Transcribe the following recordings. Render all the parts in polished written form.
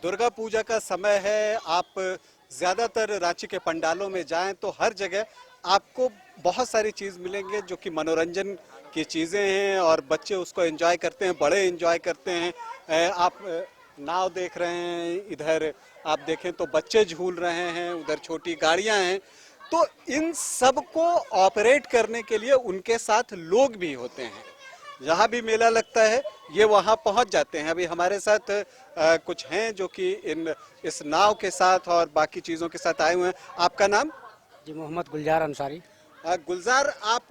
दुर्गा पूजा का समय है। आप ज़्यादातर रांची के पंडालों में जाएं तो हर जगह आपको बहुत सारी चीज़ मिलेंगे जो कि मनोरंजन की चीज़ें हैं और बच्चे उसको एंजॉय करते हैं, बड़े एंजॉय करते हैं। आप नाव देख रहे हैं, इधर आप देखें तो बच्चे झूल रहे हैं, उधर छोटी गाड़ियां हैं। तो इन सब को ऑपरेट करने के लिए उनके साथ लोग भी होते हैं। जहाँ भी मेला लगता है ये वहाँ पहुँच जाते हैं। अभी हमारे साथ कुछ हैं जो कि इस नाव के साथ और बाकी चीज़ों के साथ आए हुए हैं। आपका नाम? जी मोहम्मद गुलजार अंसारी। गुलजार, आप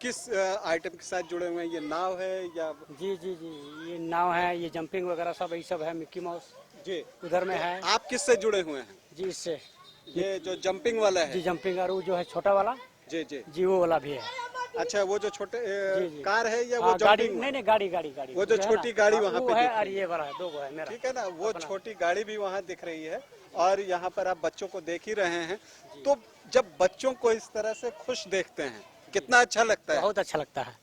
किस आइटम के साथ जुड़े हुए हैं? ये नाव है या? जी जी जी, ये नाव है, ये जंपिंग वगैरह सब यही सब है, मिक्की माउस जी, उधर में तो है। आप किससे जुड़े हुए हैं? जी इससे। ये जो जंपिंग वाला जी है? जंपिंग और वो जो है छोटा वाला, जी जी। जी वो वाला भी है। अच्छा, वो जो छोटे जी जी कार है या वो हाँ गाड़ी, जंपिंग? नहीं नहीं गाड़ी गाड़ी गाड़ी वो जो है छोटी ना, गाड़ी हाँ, वहाँ वो पे है दिख और रही ये बड़ा है, दो है मेरा। ठीक है ना, वो अपना। छोटी गाड़ी भी वहाँ दिख रही है और यहाँ पर आप बच्चों को देख ही रहे हैं। तो जब बच्चों को इस तरह से खुश देखते हैं कितना अच्छा लगता है। बहुत अच्छा लगता है।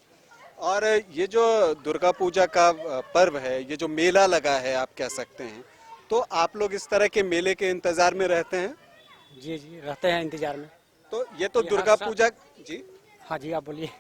और ये जो दुर्गा पूजा का पर्व है, ये जो मेला लगा है आप कह सकते हैं, तो आप लोग इस तरह के मेले के इंतजार में रहते हैं? जी जी रहते हैं इंतजार में। तो ये तो ये हर दुर्गा साल। पूजा। जी, हाँ जी आप बोलिए।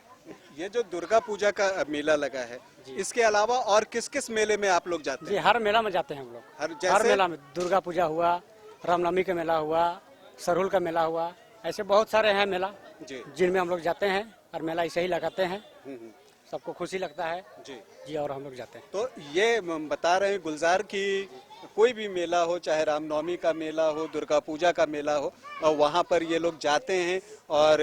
ये जो दुर्गा पूजा का मेला लगा है, जी इसके अलावा और किस किस मेले में आप लोग जाते जी हैं? हर मेला में जाते हैं हम लोग। हर हर जैसे? मेला में, दुर्गा पूजा हुआ, रामनवमी का मेला हुआ, सरहुल का मेला हुआ, ऐसे बहुत सारे हैं मेला जी। जिनमें हम लोग जाते हैं और मेला ऐसे ही लगाते हैं। हम्म। सबको खुशी लगता है। जी। जी और हम लोग जाते हैं। तो ये बता रहे हैं गुलजार कि कोई भी मेला हो, चाहे रामनवमी का मेला हो, दुर्गा पूजा का मेला हो, और वहाँ पर ये लोग जाते हैं और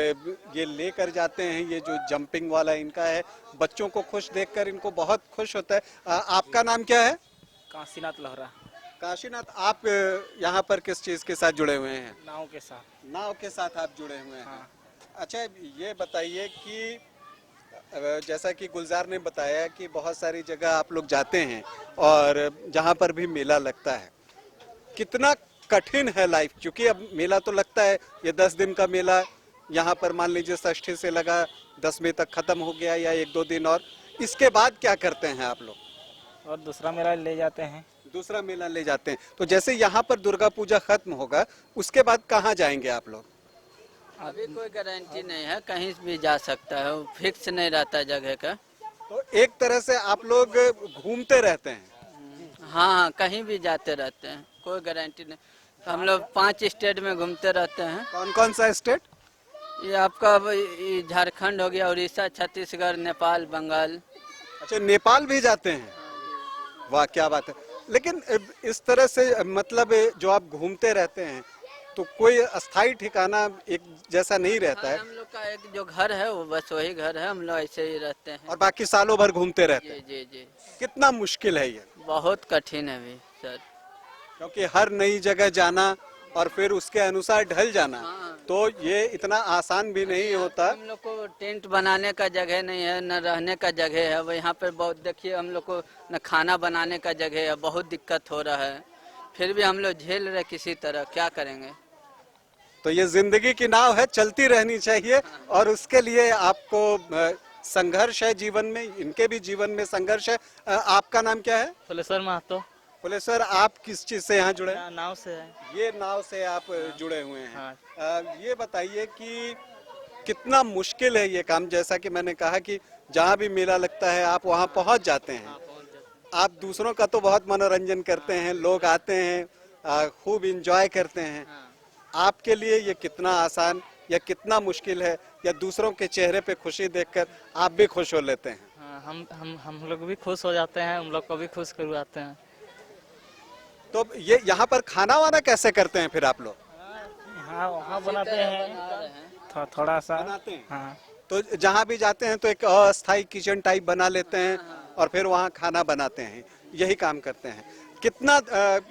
ये लेकर जाते हैं। ये जो जंपिंग वाला इनका है, बच्चों को खुश देखकर इनको बहुत खुश होता है। आपका नाम क्या है? काशीनाथ लहरा। काशीनाथ, आप यहाँ पर किस चीज़ के साथ जुड़े हुए हैं? नाव के साथ। नाव के साथ आप जुड़े हुए हैं। हाँ। अच्छा, ये बताइए कि जैसा कि गुलजार ने बताया कि बहुत सारी जगह आप लोग जाते हैं और जहाँ पर भी मेला लगता है, कितना कठिन है लाइफ? क्योंकि अब मेला तो लगता है, ये 10 दिन का मेला यहाँ पर मान लीजिए षष्ठी से लगा 10वीं तक खत्म हो गया या 1-2 दिन, और इसके बाद क्या करते हैं आप लोग? और दूसरा मेला ले जाते हैं। दूसरा मेला ले जाते हैं। तो जैसे यहाँ पर दुर्गा पूजा खत्म होगा, उसके बाद कहाँ जाएंगे आप लोग? अभी कोई गारंटी नहीं है, कहीं भी जा सकता है, फिक्स नहीं रहता जगह का। तो एक तरह से आप लोग घूमते रहते हैं? हाँ हाँ, कहीं भी जाते रहते हैं, कोई गारंटी नहीं। हम लोग 5 स्टेट में घूमते रहते हैं। कौन कौन सा स्टेट? ये आपका ये झारखंड हो गया, उड़ीसा, छत्तीसगढ़, नेपाल, बंगाल। अच्छा, नेपाल भी जाते हैं? वाह, क्या बात है। लेकिन इस तरह से मतलब जो आप घूमते रहते हैं तो कोई अस्थाई ठिकाना एक जैसा नहीं रहता है? हम लोग का एक जो घर है वो बस वही घर है, हम लोग ऐसे ही रहते हैं। और बाकी सालों भर घूमते रहते जी हैं? जी जी। कितना मुश्किल है ये? बहुत कठिन है अभी सर। क्योंकि हर नई जगह जाना और फिर उसके अनुसार ढल जाना, हाँ। तो ये इतना आसान भी नहीं होता। हम लोग को टेंट बनाने का जगह नहीं है, न रहने का जगह है। अब यहाँ पर बहुत देखिए, हम लोग को न खाना बनाने का जगह है, बहुत दिक्कत हो रहा है। फिर भी हम लोग झेल रहे किसी तरह, क्या करेंगे। तो ये जिंदगी की नाव है, चलती रहनी चाहिए और उसके लिए आपको संघर्ष है जीवन में, इनके भी जीवन में संघर्ष है। आपका नाम क्या है? फुलेश्वर महतो। पुलेसर, आप किस चीज से यहाँ जुड़े हैं? नाव से है। ये नाव से आप जुड़े हुए हैं। हाँ। ये बताइए कि कितना मुश्किल है ये काम? जैसा कि मैंने कहा कि जहाँ भी मेला लगता है आप वहाँ पहुँच जाते हैं। आप दूसरों का तो बहुत मनोरंजन करते हैं, लोग आते हैं, खूब इंजॉय करते हैं। आपके लिए ये कितना आसान या कितना मुश्किल है, या दूसरों के चेहरे पे खुशी देखकर आप भी खुश हो लेते हैं? हाँ, हम लोग भी खुश हो जाते हैं, उन लोग को भी खुश करवाते हैं। तो ये यहाँ पर खाना वाना कैसे करते हैं फिर आप लोग? हाँ वहाँ बनाते हैं थोड़ा सा। बनाते हैं? हाँ। तो जहाँ भी जाते हैं तो एक अस्थाई किचन टाइप बना लेते हैं और फिर वहाँ खाना बनाते हैं, यही काम करते हैं। कितना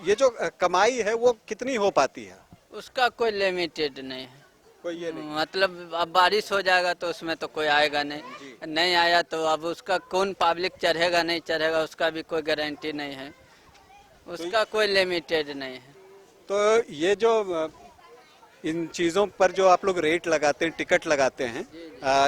ये जो कमाई है वो कितनी हो पाती है? उसका कोई लिमिटेड नहीं है। कोई ये नहीं? मतलब अब बारिश हो जाएगा तो उसमें तो कोई आएगा नहीं, नहीं आया तो अब उसका कौन पब्लिक चढ़ेगा नहीं चढ़ेगा, उसका भी कोई गारंटी नहीं है, उसका कोई लिमिटेड नहीं है। तो ये जो इन चीज़ों पर जो आप लोग रेट लगाते हैं, टिकट लगाते हैं,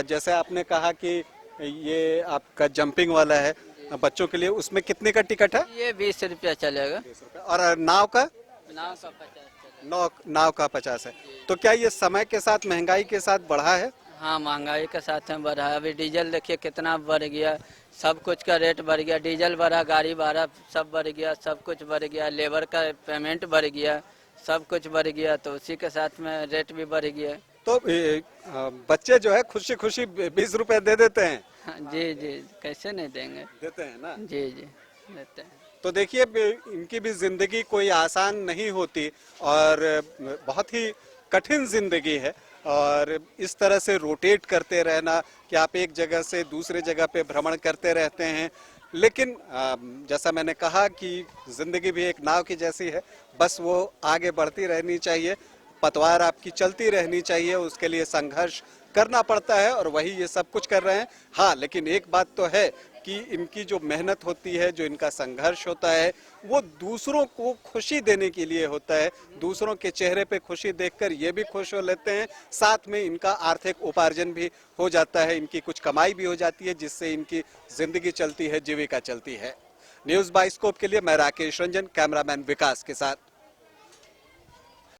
जैसे आपने कहा कि ये आपका जंपिंग वाला है, बच्चों के लिए, उसमें कितने का टिकट है? ये 20 रुपया चलेगा। 20 रुपए। और नाव का? नाव का 50 नाव का 50 है। तो क्या ये समय के साथ, महंगाई के साथ बढ़ा है? हाँ, महंगाई के साथ में बढ़ा है। अभी डीजल देखिए कितना बढ़ गया, सब कुछ का रेट बढ़ गया, डीजल बढ़ा, गाड़ी भाड़ा सब बढ़ गया, सब कुछ बढ़ गया, लेबर का पेमेंट बढ़ गया, सब कुछ बढ़ गया, तो उसी के साथ में रेट भी बढ़ गया। तो बच्चे जो है खुशी खुशी 20 रुपए दे देते हैं। हाँ, जी जी, कैसे नहीं देंगे। देते हैं ना। जी जी, देते हैं। तो देखिए इनकी भी जिंदगी कोई आसान नहीं होती और बहुत ही कठिन जिंदगी है। और इस तरह से रोटेट करते रहना कि आप एक जगह से दूसरे जगह पे भ्रमण करते रहते हैं। लेकिन जैसा मैंने कहा कि जिंदगी भी एक नाव की जैसी है, बस वो आगे बढ़ती रहनी चाहिए, पतवार आपकी चलती रहनी चाहिए, उसके लिए संघर्ष करना पड़ता है और वही ये सब कुछ कर रहे हैं। हाँ, लेकिन एक बात तो है कि इनकी जो मेहनत होती है, जो इनका संघर्ष होता है, वो दूसरों को खुशी देने के लिए होता है। दूसरों के चेहरे पे खुशी देखकर ये भी खुश हो लेते हैं, साथ में इनका आर्थिक उपार्जन भी हो जाता है, इनकी कुछ कमाई भी हो जाती है, जिससे इनकी जिंदगी चलती है, जीविका चलती है। न्यूज़ बाइस्कोप के लिए मैं राकेश रंजन, कैमरामैन विकास के साथ।